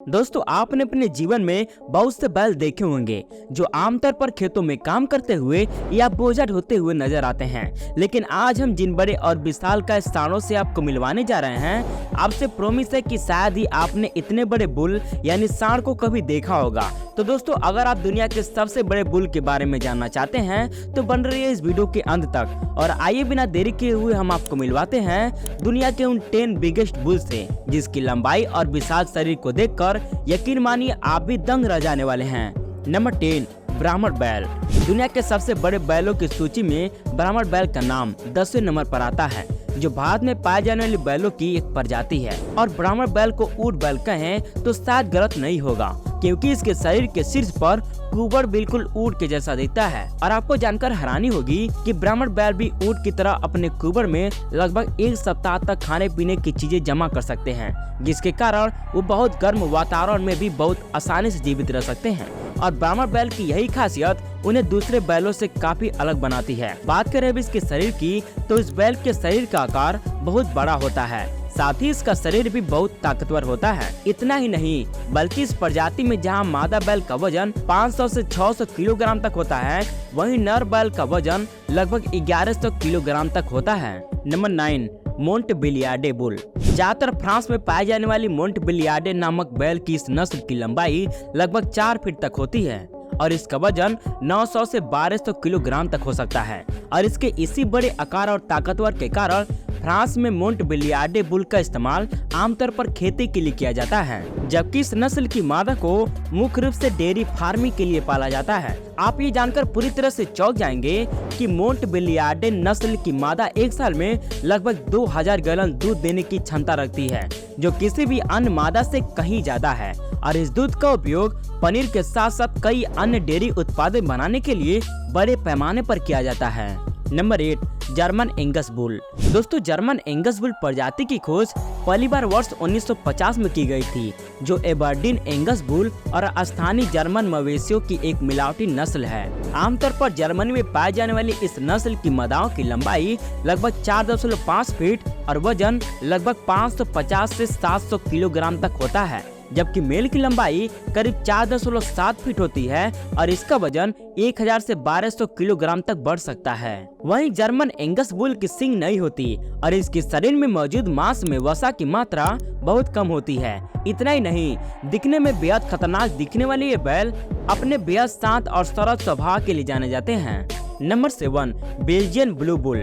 दोस्तों, आपने अपने जीवन में बहुत से बैल देखे होंगे जो आमतौर पर खेतों में काम करते हुए या बोझा ढोते हुए नजर आते हैं। लेकिन आज हम जिन बड़े और विशालकाय सांडों से आपको मिलवाने जा रहे हैं, आपसे प्रॉमिस है कि शायद ही आपने इतने बड़े बुल यानी सांड को कभी देखा होगा। तो दोस्तों, अगर आप दुनिया के सबसे बड़े बुल के बारे में जानना चाहते हैं तो बन रही है इस वीडियो के अंत तक। और आइए बिना देरी किए हुए हम आपको मिलवाते हैं दुनिया के उन 10 बिगेस्ट बुल से, जिसकी लंबाई और विशाल शरीर को देखकर यकीन मानिए आप भी दंग रह जाने वाले हैं। नंबर 10, ब्राह्मण बैल। दुनिया के सबसे बड़े बैलों की सूची में ब्राह्मण बैल का नाम 10वें नंबर पर आता है, जो भारत में पाए जाने वाले बैलों की एक प्रजाति है। और ब्राह्मण बैल को ऊंट बैल कहें तो शायद गलत नहीं होगा, क्योंकि इसके शरीर के शीर्ष पर कुबर बिल्कुल ऊंट के जैसा दिखता है। और आपको जानकर हैरानी होगी कि ब्राह्मण बैल भी ऊंट की तरह अपने कुबर में लगभग एक सप्ताह तक खाने पीने की चीजें जमा कर सकते हैं, जिसके कारण वो बहुत गर्म वातावरण में भी बहुत आसानी से जीवित रह सकते हैं। और ब्राह्मण बैल की यही खासियत उन्हें दूसरे बैलों से काफी अलग बनाती है। बात करें अब इसके शरीर की, तो इस बैल के शरीर का आकार बहुत बड़ा होता है, साथ ही इसका शरीर भी बहुत ताकतवर होता है। इतना ही नहीं, बल्कि इस प्रजाति में जहां मादा बैल का वजन 500 से 600 किलोग्राम तक होता है, वहीं नर बैल का वजन लगभग 1100 किलोग्राम तक होता है। Number 9, Montbeliarde bull. ज्यादातर फ्रांस में पाए जाने वाली मोंटबेलियार्डे नामक बैल की इस नस्ल की लंबाई लगभग 4 फीट तक होती है और इसका वजन 900 से 1200 किलोग्राम तक हो सकता है। और इसके इसी बड़े आकार और ताकतवर के कारण फ्रांस में मोंटबेलियार्डे बुल का इस्तेमाल आमतौर पर खेती के लिए किया जाता है, जबकि इस नस्ल की मादा को मुख्य रूप से डेयरी फार्मिंग के लिए पाला जाता है। आप ये जानकर पूरी तरह से चौंक जाएंगे कि मोंटबेलियार्डे नस्ल की मादा एक साल में लगभग 2000 गैलन दूध देने की क्षमता रखती है, जो किसी भी अन्य मादा से कहीं ज्यादा है। और इस दूध का उपयोग पनीर के साथ साथ कई अन्य डेयरी उत्पाद बनाने के लिए बड़े पैमाने पर किया जाता है। Number 8, German Angus bull. दोस्तों, जर्मन एंगस बुल प्रजाति की खोज पहली बार वर्ष 1950 में की गई थी, जो एबरडीन एंगस बुल और स्थानीय जर्मन मवेशियों की एक मिलावटी नस्ल है। आमतौर पर जर्मनी में पाए जाने वाली इस नस्ल की मादाओं की लंबाई लगभग 4.5 फीट और वजन लगभग 550 से 700 किलोग्राम तक होता है, जबकि मेल की लंबाई करीब 4.7 फीट होती है और इसका वजन 1000 से 1200 किलोग्राम तक बढ़ सकता है। वहीं जर्मन एंगस बुल की सींग नहीं होती और इसके शरीर में मौजूद मांस में वसा की मात्रा बहुत कम होती है। इतना ही नहीं, दिखने में बेहद खतरनाक दिखने वाले ये बैल अपने बेहद शांत और सरल स्वभाव के लिए जाने जाते हैं। Number 7, Belgian blue bull.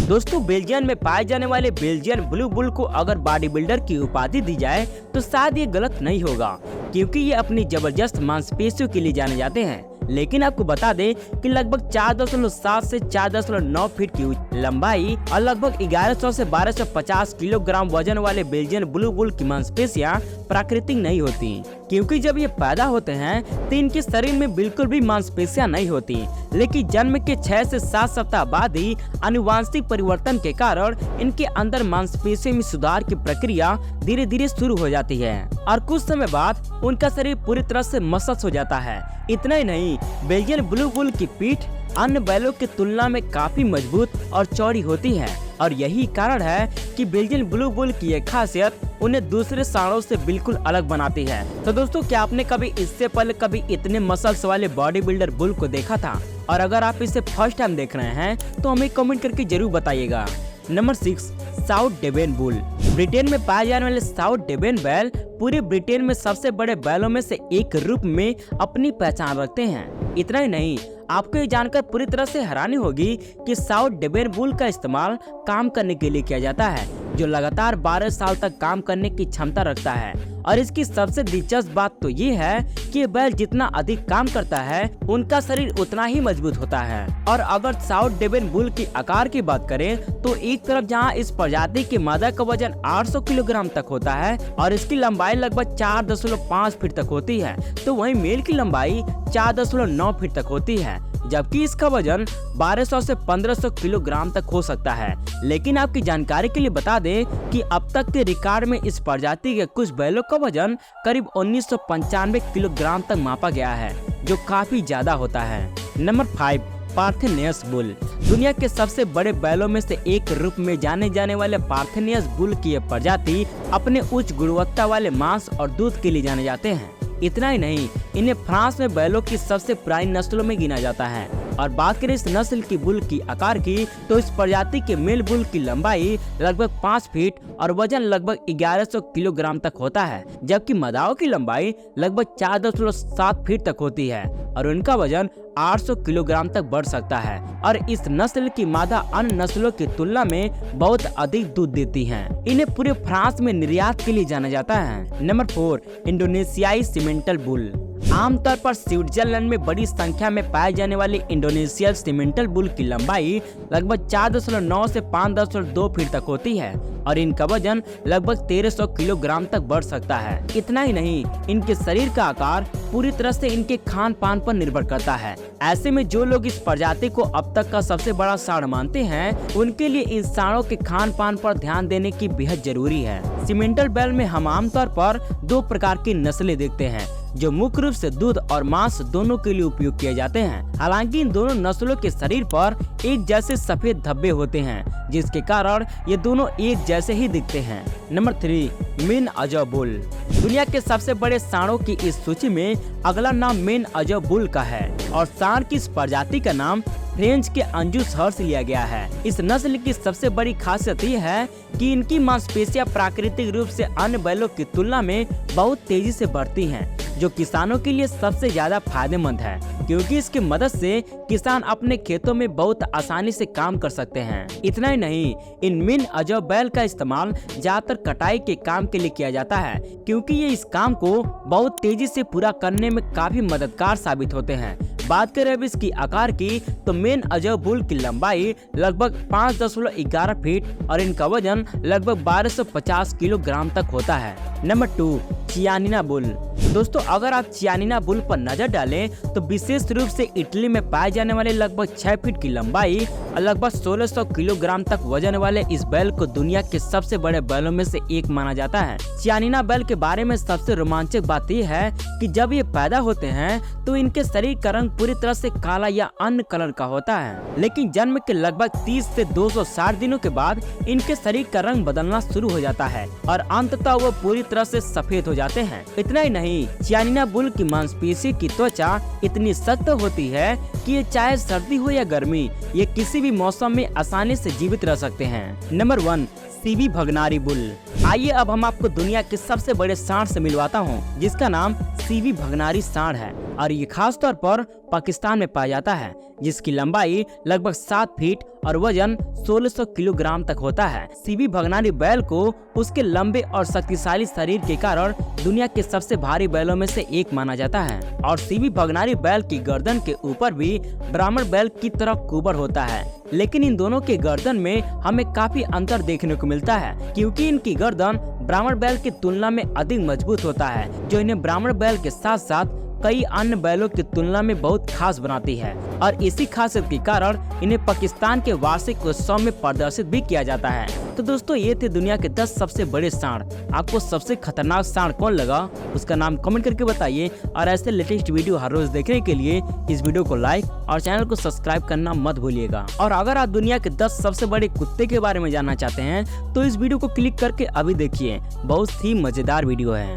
दोस्तों, बेल्जियम में पाए जाने वाले बेल्जियन ब्लू बुल को अगर बॉडी बिल्डर की उपाधि दी जाए तो शायद ये गलत नहीं होगा, क्योंकि ये अपनी जबरदस्त मांसपेशियों के लिए जाने जाते हैं। लेकिन आपको बता दें कि लगभग 4.7 से 4.9 फीट की लंबाई और लगभग 1100 से 1250 किलोग्राम वजन वाले बेल्जियन ब्लू बुल की मांसपेशियां प्राकृतिक नहीं होती, क्योंकि जब ये पैदा होते हैं तो इनके शरीर में बिल्कुल भी मांसपेशियां नहीं होती। लेकिन जन्म के 6 से 7 सप्ताह बाद ही आनुवांशिक परिवर्तन के कारण इनके अंदर मांसपेशियों में सुधार की प्रक्रिया धीरे धीरे शुरू हो जाती है और कुछ समय बाद उनका शरीर पूरी तरह से मसस हो जाता है। इतना ही नहीं, बेल्जियन ब्लू बुल की पीठ अन्य बैलों की तुलना में काफी मजबूत और चौड़ी होती है और यही कारण है कि बेल्जियन ब्लू बुल की यह खासियत उन्हें दूसरे सांडों से बिल्कुल अलग बनाती है। तो दोस्तों, क्या आपने कभी इससे पहले कभी इतने मसल्स वाले बॉडी बिल्डर बुल को देखा था? और अगर आप इसे फर्स्ट टाइम देख रहे हैं तो हमें कमेंट करके जरूर बताइएगा। Number 6, South Devon bull. Britain में पाए जाने वाले साउथ डेवन बैल पूरे ब्रिटेन में सबसे बड़े बैलों में से एक रूप में अपनी पहचान रखते हैं। इतना ही नहीं, आपको ये जानकर पूरी तरह से हैरानी होगी कि साउथ डेवन बुल का इस्तेमाल काम करने के लिए किया जाता है, जो लगातार 12 साल तक काम करने की क्षमता रखता है। और इसकी सबसे दिलचस्प बात तो ये है कि बैल जितना अधिक काम करता है, उनका शरीर उतना ही मजबूत होता है। और अगर साउथ डेवन बुल की आकार की बात करें तो एक तरफ जहां इस प्रजाति की मादा का वजन 800 किलोग्राम तक होता है और इसकी लंबाई लगभग 4.5 फीट तक होती है, तो वहीं मेल की लंबाई 4.9 फीट तक होती है, जबकि इसका वजन 1200 से 1500 किलोग्राम तक हो सकता है। लेकिन आपकी जानकारी के लिए बता दें कि अब तक के रिकॉर्ड में इस प्रजाति के कुछ बैलों का वजन करीब 1995 किलोग्राम तक मापा गया है, जो काफी ज्यादा होता है। Number 5, Parthenais bull. दुनिया के सबसे बड़े बैलों में से एक रूप में जाने जाने वाले पार्थेनियस बुल की यह प्रजाति अपने उच्च गुणवत्ता वाले मांस और दूध के लिए जाने जाते हैं। इतना ही नहीं, इन्हें फ्रांस में बैलों की सबसे पुरानी नस्लों में गिना जाता है। और बात करें इस नस्ल की बुल की आकार की, तो इस प्रजाति के मेल बुल की लंबाई लगभग 5 फीट और वजन लगभग 1100 किलोग्राम तक होता है, जबकि मादाओं की लंबाई लगभग 4.7 फीट तक होती है और उनका वजन 800 किलोग्राम तक बढ़ सकता है। और इस नस्ल की मादा अन्य नस्लों की तुलना में बहुत अधिक दूध देती हैं। इन्हें पूरे फ्रांस में निर्यात के लिए जाना जाता है। नंबर 4, इंडोनेशियाई सीमेंटल बुल। आमतौर पर स्विट्जरलैंड में बड़ी संख्या में पाए जाने वाली इंडोनेशियल सीमेंटल बुल की लंबाई लगभग 4.9 से 5.2 फीट तक होती है और इनका वजन लगभग 1300 किलोग्राम तक बढ़ सकता है। इतना ही नहीं, इनके शरीर का आकार पूरी तरह से इनके खान पान पर निर्भर करता है। ऐसे में जो लोग इस प्रजाति को अब तक का सबसे बड़ा सांड मानते हैं, उनके लिए इन सांडों के खान पान पर ध्यान देने की बेहद जरूरी है। सीमेंटल बैल में हम आमतौर पर 2 प्रकार की नस्लें देखते हैं, जो मुख्य रूप से दूध और मांस दोनों के लिए उपयोग किए जाते हैं। हालांकि इन दोनों नस्लों के शरीर पर एक जैसे सफेद धब्बे होते हैं, जिसके कारण ये दोनों एक जैसे ही दिखते हैं। नंबर 3, मेन अजो बुल। दुनिया के सबसे बड़े सांडों की इस सूची में अगला नाम मेन अजो बुल का है और सांड की इस प्रजाति का नाम फ्रेंच के अंजुस हर से लिया गया है। इस नस्ल की सबसे बड़ी खासियत यह है कि इनकी मांसपेशियां प्राकृतिक रूप से अन्य बैलों की तुलना में बहुत तेजी से बढ़ती हैं, जो किसानों के लिए सबसे ज्यादा फायदेमंद है, क्योंकि इसकी मदद से किसान अपने खेतों में बहुत आसानी से काम कर सकते हैं। इतना ही नहीं, इन मेन अजो बैल का इस्तेमाल ज्यादातर कटाई के काम के लिए किया जाता है, क्योंकि ये इस काम को बहुत तेजी से पूरा करने में काफी मददगार साबित होते हैं। बात करें अब इसकी आकार की, तो मेन अजो बुल की लंबाई लगभग 5.11 फीट और इनका वजन लगभग 1250 किलोग्राम तक होता है। Number 2, Chianina bull. दोस्तों, अगर आप चियानिना बुल पर नजर डालें तो विशेष रूप से इटली में पाए जाने वाले लगभग 6 फीट की लंबाई और लगभग 1600 किलोग्राम तक वजन वाले इस बैल को दुनिया के सबसे बड़े बैलों में से एक माना जाता है। चियानिना बैल के बारे में सबसे रोमांचक बात यह है कि जब ये पैदा होते हैं तो इनके शरीर का रंग पूरी तरह से काला या अन्य कलर का होता है, लेकिन जन्म के लगभग 30 से 260 दिनों के बाद इनके शरीर का रंग बदलना शुरू हो जाता है और अंततः वो पूरी तरह से सफेद हो जाते हैं। इतना ही नहीं, चियानिना बुल की मांसपेशी की त्वचा इतनी सख्त होती है कि ये चाहे सर्दी हो या गर्मी, ये किसी भी मौसम में आसानी से जीवित रह सकते हैं। Number 1, CV Bhagnari bull. आइए अब हम आपको दुनिया के सबसे बड़े सांड से मिलवाता हूँ, जिसका नाम सीवी भगनारी सांड है और ये खास तौर पर पाकिस्तान में पाया जाता है, जिसकी लंबाई लगभग 7 फीट और वजन 1600 किलोग्राम तक होता है। सीवी भगनारी बैल को उसके लंबे और शक्तिशाली शरीर के कारण दुनिया के सबसे भारी बैलों में से एक माना जाता है और सीवी भगनारी बैल की गर्दन के ऊपर भी ब्राह्मण बैल की तरह कुबर होता है, लेकिन इन दोनों के गर्दन में हमें काफी अंतर देखने को मिलता है, क्योंकि इनकी गर्दन ब्राह्मण बैल की तुलना में अधिक मजबूत होता है, जो इन्हें ब्राह्मण बैल के साथ साथ कई अन्य बैलों की तुलना में बहुत खास बनाती है और इसी खासियत के कारण इन्हें पाकिस्तान के वार्षिक उत्सव में प्रदर्शित भी किया जाता है। तो दोस्तों, ये थे दुनिया के 10 सबसे बड़े सांड। आपको सबसे खतरनाक सांड कौन लगा, उसका नाम कमेंट करके बताइए और ऐसे लेटेस्ट वीडियो हर रोज देखने के लिए इस वीडियो को लाइक और चैनल को सब्सक्राइब करना मत भूलिएगा। और अगर आप दुनिया के 10 सबसे बड़े कुत्ते के बारे में जानना चाहते हैं तो इस वीडियो को क्लिक करके अभी देखिए, बहुत ही मजेदार वीडियो है।